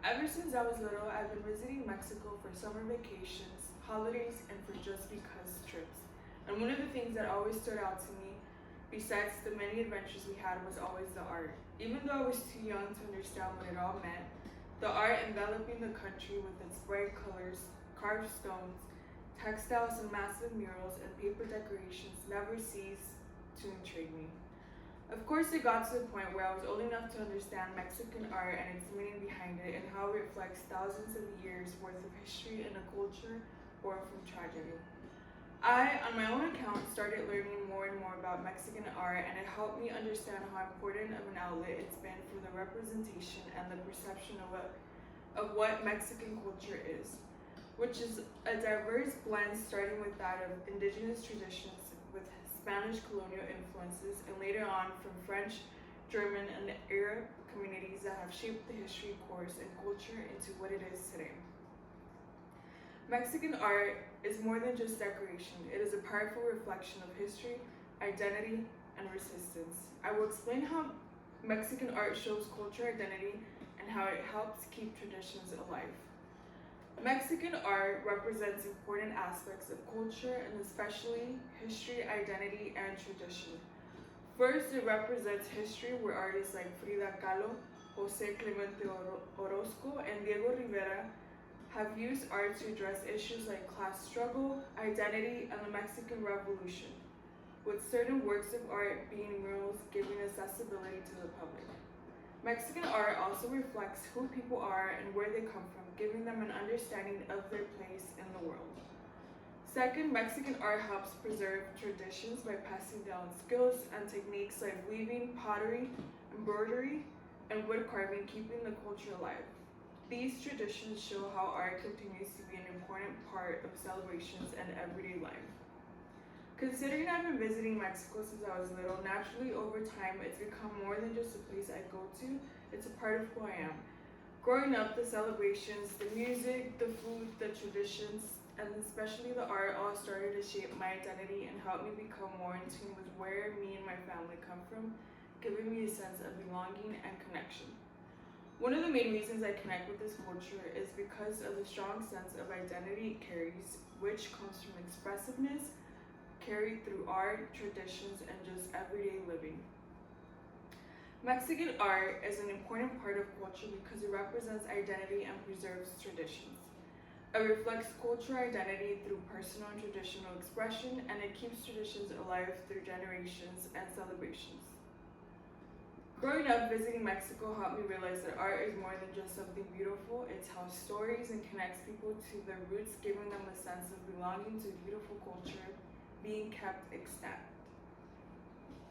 Ever since I was little, I've been visiting Mexico for summer vacations, holidays, and for just because trips. And one of the things that always stood out to me, besides the many adventures we had, was always the art. Even though I was too young to understand what it all meant, the art enveloping the country with its bright colors, carved stones, textiles, and massive murals and paper decorations never ceased to intrigue me. Of course, it got to the point where I was old enough to understand Mexican art and its meaning behind it and how it reflects thousands of years worth of history and a culture born from tragedy. I, on my own account, started learning more and more about Mexican art, and it helped me understand how important of an outlet it's been for the representation and the perception of what Mexican culture is, which is a diverse blend starting with that of indigenous traditions with Spanish colonial influences, and later on from French, German, and Arab communities that have shaped the history course and culture into what it is today. Mexican art is more than just decoration. It is a powerful reflection of history, identity, and resistance. I will explain how Mexican art shows culture identity and how it helps keep traditions alive. Mexican art represents important aspects of culture and especially history, identity, and tradition. First, it represents history where artists like Frida Kahlo, Jose Clemente Orozco, and Diego Rivera have used art to address issues like class struggle, identity, and the Mexican Revolution, with certain works of art being murals giving accessibility to the public. Mexican art also reflects who people are and where they come from, giving them an understanding of their place in the world. Second, Mexican art helps preserve traditions by passing down skills and techniques like weaving, pottery, embroidery, and wood carving, keeping the culture alive. These traditions show how art continues to be an important part of celebrations and everyday life. Considering I've been visiting Mexico since I was little, naturally over time it's become more than just a place I go to, it's a part of who I am. Growing up, the celebrations, the music, the food, the traditions, and especially the art all started to shape my identity and help me become more in tune with where me and my family come from, giving me a sense of belonging and connection. One of the main reasons I connect with this culture is because of the strong sense of identity it carries, which comes from expressiveness, carried through art, traditions, and just everyday living. Mexican art is an important part of culture because it represents identity and preserves traditions. It reflects cultural identity through personal and traditional expression, and it keeps traditions alive through generations and celebrations. Growing up, visiting Mexico helped me realize that art is more than just something beautiful. It tells stories and connects people to their roots, giving them a sense of belonging to a beautiful culture being kept extant.